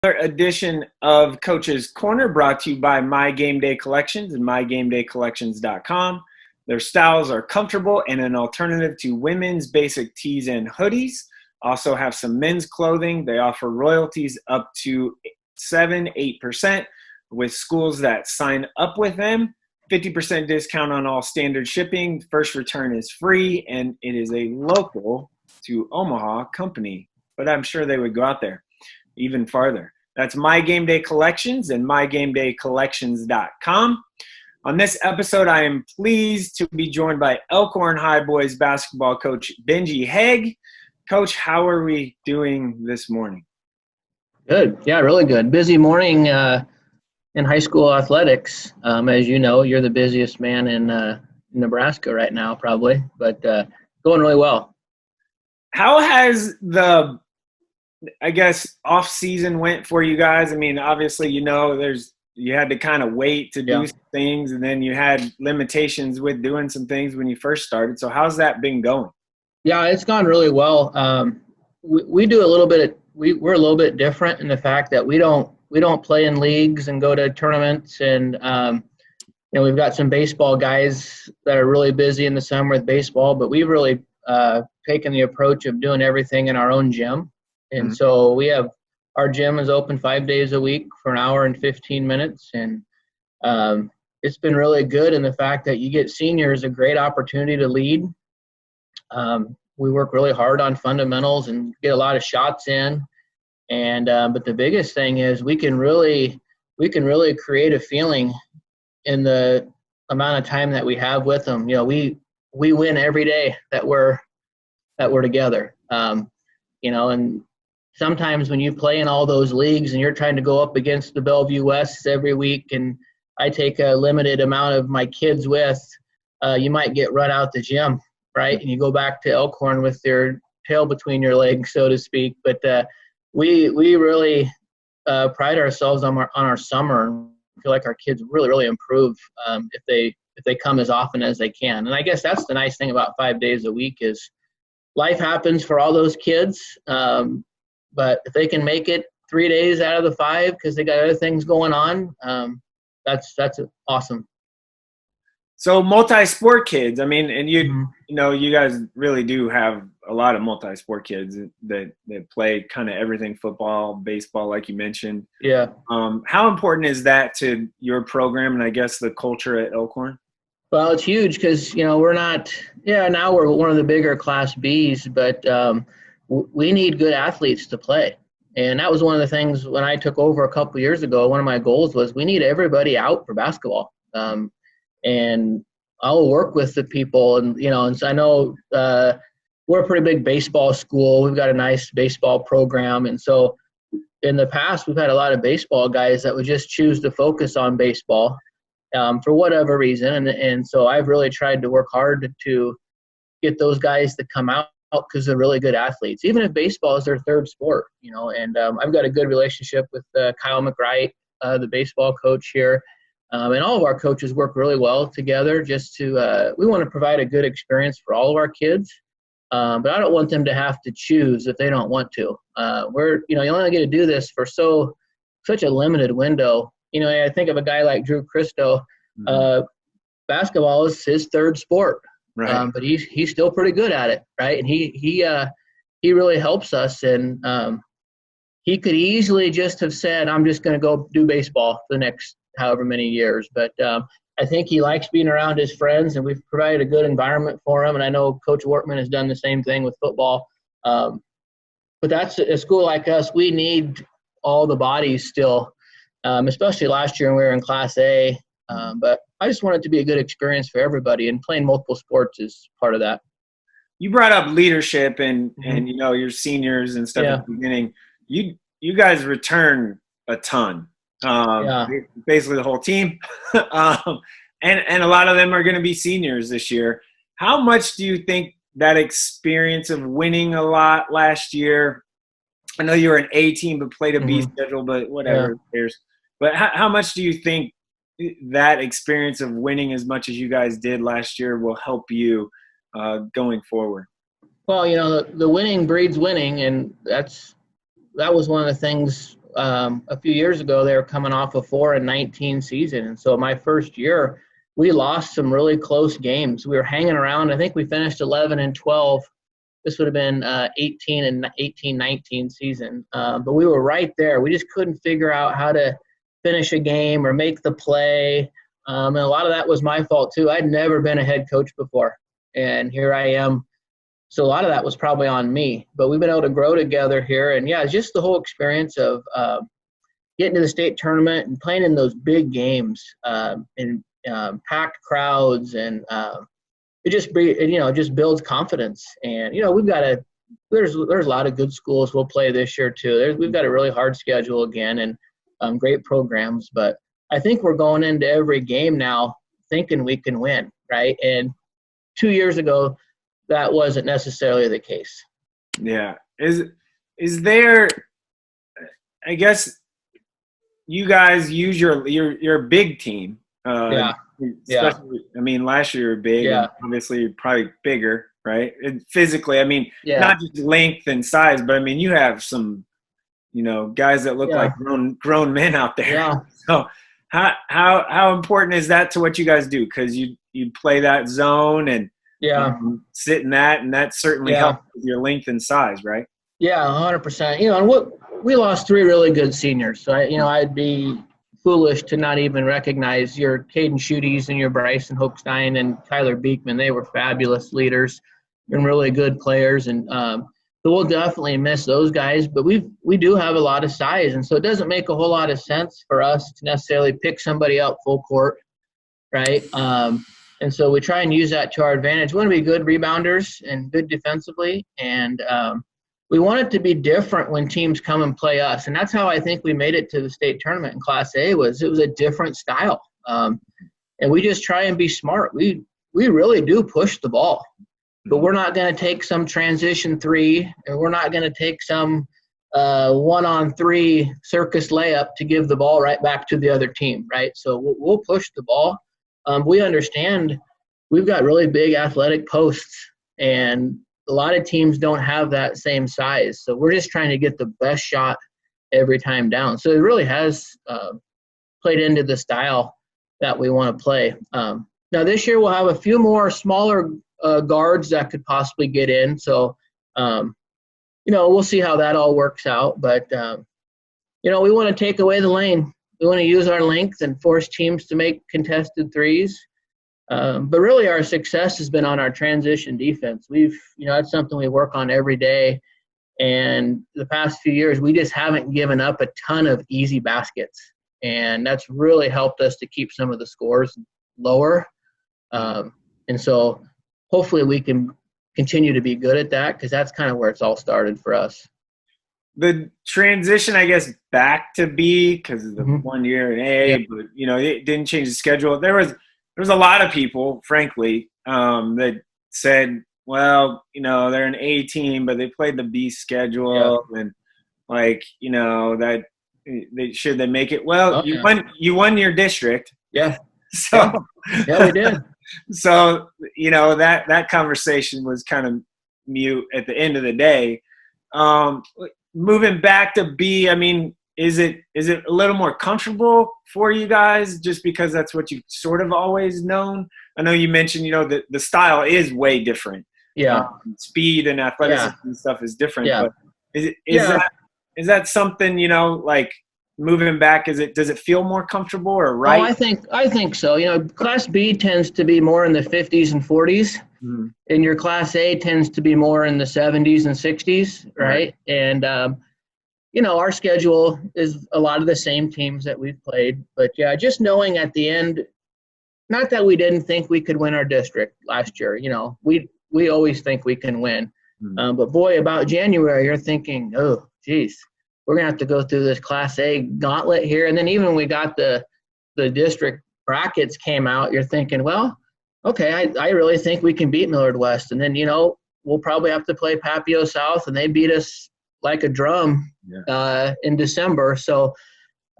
Edition of Coach's Corner brought to you by My Game Day Collections and mygamedaycollections.com. Their styles are comfortable and an alternative to women's basic tees and hoodies. Also have some men's clothing. They offer royalties up to 8% with schools that sign up with them. 50% discount on all standard shipping. First return is free, and it is a local to Omaha company. But I'm sure they would go out there even farther. That's My Game Day Collections and mygamedaycollections.com. On this episode, I am pleased to be joined by Elkhorn High boys basketball coach Benji Hoegh. Coach, how are we doing this morning? Good. Yeah, really good. Busy morning in high school athletics. As you know, you're the busiest man in Nebraska right now, probably, but going really well. How has the off season went for you guys? I mean, obviously, you had to kind of wait to do some things, and then you had limitations with doing some things when you first started. So how's that been going? Yeah, it's gone really well. We do a little bit. We're a little bit different in the fact that we don't play in leagues and go to tournaments, and we've got some baseball guys that are really busy in the summer with baseball, but we've really taken the approach of doing everything in our own gym. And so our gym is open 5 days a week for an hour and 15 minutes. And it's been really good in the fact that you get seniors a great opportunity to lead. We work really hard on fundamentals and get a lot of shots in. And but the biggest thing is we can really create a feeling in the amount of time that we have with them. We win every day that we're together. And sometimes when you play in all those leagues and you're trying to go up against the Bellevue Wests every week, and I take a limited amount of my kids with, you might get run out the gym, right? And you go back to Elkhorn with your tail between your legs, so to speak. But we really pride ourselves on our summer, and feel like our kids really improve if they come as often as they can. And I guess that's the nice thing about 5 days a week is life happens for all those kids. But if they can make it 3 days out of the 5 because they got other things going on, that's awesome. So multi-sport kids, I mean, and you guys really do have a lot of multi-sport kids that play kind of everything, football, baseball, like you mentioned. Yeah. How important is that to your program and I guess the culture at Elkhorn? Well, it's huge because, now we're one of the bigger Class Bs, but we need good athletes to play. And that was one of the things when I took over a couple of years ago. One of my goals was we need everybody out for basketball. And I'll work with the people. And so I know we're a pretty big baseball school. We've got a nice baseball program. And so in the past, we've had a lot of baseball guys that would just choose to focus on baseball for whatever reason. And so I've really tried to work hard to get those guys to come out because they're really good athletes, even if baseball is their third sport, and I've got a good relationship with Kyle McWright, the baseball coach here. And all of our coaches work really well together just to we want to provide a good experience for all of our kids. But I don't want them to have to choose if they don't want to. You only get to do this for such a limited window. I think of a guy like Drew Christo. Basketball is his third sport. Right. But he's still pretty good at it, right? And he really helps us. And he could easily just have said, "I'm just going to go do baseball for the next however many years." But I think he likes being around his friends, and we've provided a good environment for him. And I know Coach Wortman has done the same thing with football. But that's a school like us. We need all the bodies still, especially last year when we were in Class A. But I just want it to be a good experience for everybody, and playing multiple sports is part of that. You brought up leadership and your seniors and stuff at the beginning. You guys return a ton, basically the whole team, and a lot of them are going to be seniors this year. How much do you think that experience of winning a lot last year? I know you were an A team but played a B schedule, but whatever. But how much do you think that experience of winning as much as you guys did last year will help you going forward? Well, the winning breeds winning, and that was one of the things a few years ago, they were coming off a 4-19 season. And so my first year, we lost some really close games. We were hanging around. I think we finished 11-12. This would have been 18-19 season. But we were right there. We just couldn't figure out how to finish a game or make the play. And a lot of that was my fault too. I'd never been a head coach before, and here I am. So a lot of that was probably on me. But we've been able to grow together here. And, yeah, just the whole experience of getting to the state tournament and playing in those big games and packed crowds. And it just builds confidence. And, we've got there's a lot of good schools we'll play this year too. We've got a really hard schedule again and great programs. But I think we're going into every game now thinking we can win, right? And 2 years ago, that wasn't necessarily the case. Yeah. Is there, I guess you guys use your big team. Yeah. I mean, last year you were big. Yeah. And obviously you're probably bigger, right? And physically, I mean, Yeah. not just length and size, but I mean, you have some, guys that look like grown men out there. Yeah. So how important is that to what you guys do? Because you play that zone and sit in that, and that certainly helps with your length and size, right? Yeah, 100%. And we lost 3 really good seniors. So I'd be foolish to not even recognize your Caden Schuttes and your Bryson Hoekstein and Tyler Beekman. They were fabulous leaders and really good players, and so we'll definitely miss those guys. But we do have a lot of size, and so it doesn't make a whole lot of sense for us to necessarily pick somebody up full court, right? And so we try and use that to our advantage. We want to be good rebounders and good defensively, and we want it to be different when teams come and play us. And that's how I think we made it to the state tournament in Class A. It was a different style, and we just try and be smart. We really do push the ball, but we're not going to take some transition 3, and we're not going to take some 1-on-3 circus layup to give the ball right back to the other team, right? So we'll push the ball. We understand we've got really big athletic posts, and a lot of teams don't have that same size. So we're just trying to get the best shot every time down. So it really has played into the style that we want to play. Now this year we'll have a few more smaller guards that could possibly get in. So, we'll see how that all works out. But, we want to take away the lane. We want to use our length and force teams to make contested threes. But really our success has been on our transition defense. That's something we work on every day. And the past few years, we just haven't given up a ton of easy baskets. And that's really helped us to keep some of the scores lower. And so hopefully we can continue to be good at that, because that's kind of where it's all started for us. The transition, I guess, back to B, because of the 1 year in A, but it didn't change the schedule. There was a lot of people, frankly, that said, well, they're an A team, but they played the B schedule, and that should they make it? Well, you won your district. Yeah. So we did. So that conversation was kind of mute at the end of the day. Moving back to B, I mean, is it a little more comfortable for you guys just because that's what you've sort of always known? I know you mentioned, the style is way different. Yeah. Speed and athleticism and stuff is different. Yeah. But is that something, moving back, does it feel more comfortable or right? Oh, I think so. Class B tends to be more in the 50s and 40s. Mm-hmm. And your Class A tends to be more in the 70s and 60s, right? And, our schedule is a lot of the same teams that we've played. But, just knowing at the end, not that we didn't think we could win our district last year. We always think we can win. Mm-hmm. But, boy, about January, you're thinking, oh, geez, we're going to have to go through this Class A gauntlet here. And then even when we got the district brackets came out, you're thinking, well, okay, I really think we can beat Millard West. And then, we'll probably have to play Papio South, and they beat us like a drum in December. So,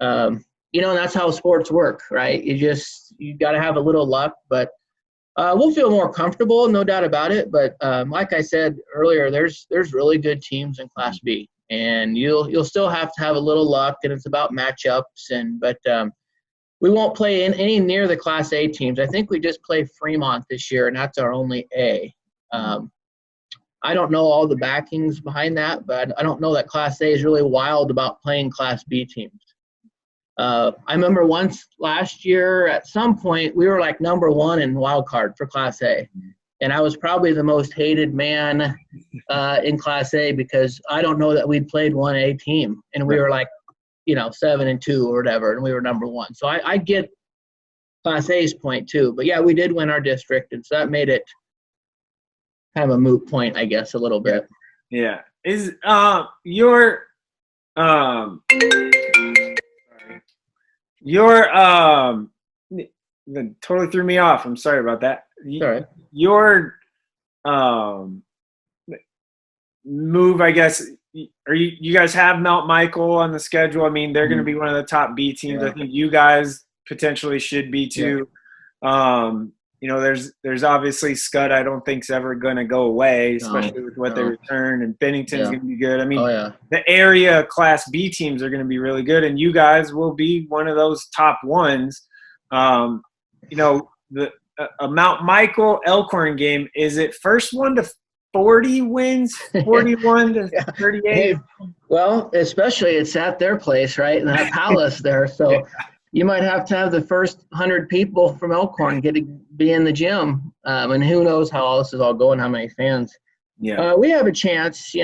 and that's how sports work, right? You got to have a little luck. But we'll feel more comfortable, no doubt about it. But like I said earlier, there's really good teams in Class B. and you'll still have to have a little luck, and it's about matchups. But we won't play in any near the Class A teams. I think we just play Fremont this year, and that's our only A. I don't know all the backings behind that, but I don't know that Class A is really wild about playing Class B teams. I remember once last year at some point we were like number 1 in wild card for Class A. And I was probably the most hated man in Class A because I don't know that we'd played 1A team. And we were like, 7-2 or whatever, and we were number 1. So I get Class A's point too. But, yeah, we did win our district, and so that made it kind of a moot point, I guess, a little bit. Yeah. Is your that totally threw me off. I'm sorry about that. Sorry. Your move, I guess, are you guys have Mount Michael on the schedule? I mean, they're going to be one of the top B teams. Yeah. I think you guys potentially should be too. Yeah. There's obviously Scud. I don't think's ever going to go away, especially with what they return. And Bennington's going to be good. I mean, the area Class B teams are going to be really good, and you guys will be one of those top ones. The Mount Michael Elkhorn game, is it first 1 to 40 wins, 41 to 38? Well, especially it's at their place, right, in that palace there. So you might have to have the first 100 people from Elkhorn get to be in the gym, and who knows how all this is all going, how many fans. Yeah, we have a chance.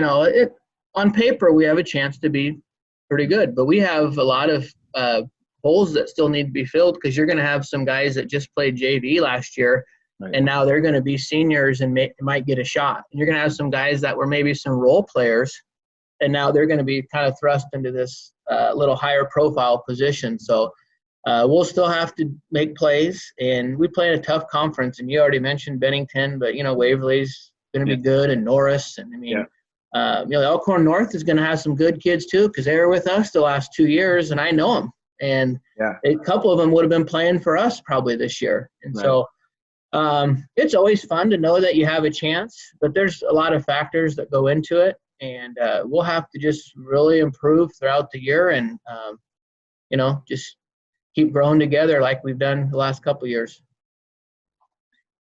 On paper we have a chance to be pretty good, but we have a lot of holes that still need to be filled because you're going to have some guys that just played JV last year, and now they're going to be seniors and might get a shot. And you're going to have some guys that were maybe some role players, and now they're going to be kind of thrust into this little higher profile position. So we'll still have to make plays, and we play in a tough conference. And you already mentioned Bennington, but Waverly's going to be good, and Norris. And Elkhorn North is going to have some good kids too because they were with us the last 2 years, and I know them. And a couple of them would have been playing for us probably this year. And so it's always fun to know that you have a chance, but there's a lot of factors that go into it. And we'll have to just really improve throughout the year and, just keep growing together like we've done the last couple of years.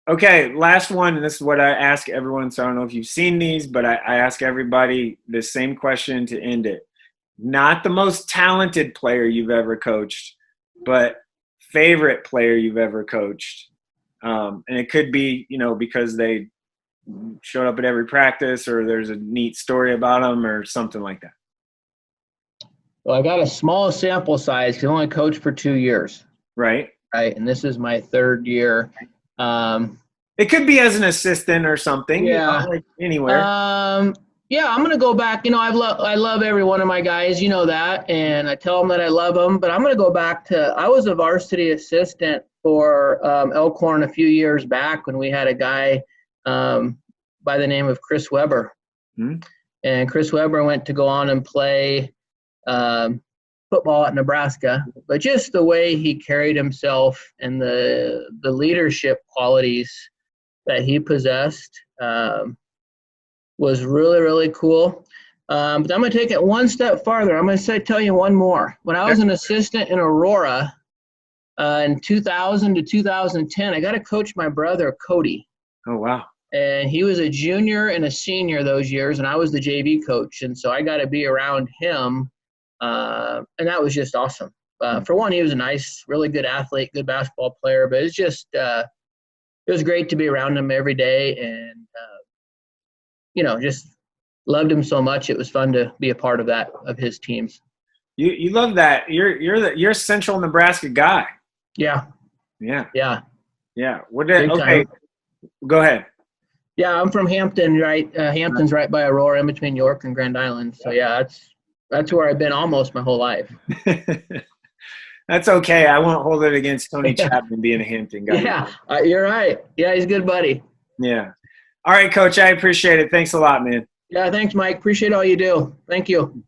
Okay, last one, and this is what I ask everyone, so I don't know if you've seen these, but I ask everybody the same question to end it. Not the most talented player you've ever coached, but favorite player you've ever coached. And it could be, because they showed up at every practice or there's a neat story about them or something like that. Well, I got a small sample size because I only coached for 2 years. Right. And this is my 3rd year. It could be as an assistant or something. Yeah. Anywhere. Yeah, I'm going to go back. I love every one of my guys, that, and I tell them that I love them. But I'm going to go back to – I was a varsity assistant for Elkhorn a few years back when we had a guy by the name of Chris Weber. Mm-hmm. And Chris Weber went to go on and play football at Nebraska. But just the way he carried himself and the leadership qualities that he possessed was really, really cool. But I'm going to take it one step farther. I'm going to tell you one more. When I was an assistant in Aurora in 2000 to 2010, I got to coach my brother, Cody. Oh, wow. And he was a junior and a senior those years, and I was the JV coach. And so I got to be around him, and that was just awesome. For one, he was a nice, really good athlete, good basketball player, but it's just it was great to be around him every day and just loved him so much. It was fun to be a part of that, of his teams. You love that. You're a Central Nebraska guy. Yeah. Okay. Go ahead. Yeah, I'm from Hampton, right? Hampton's right by Aurora, in between York and Grand Island. So yeah, that's where I've been almost my whole life. That's okay. I won't hold it against Tony Chapman being a Hampton guy. Yeah, you're right. Yeah, he's a good buddy. Yeah. All right, Coach. I appreciate it. Thanks a lot, man. Yeah, thanks, Mike. Appreciate all you do. Thank you.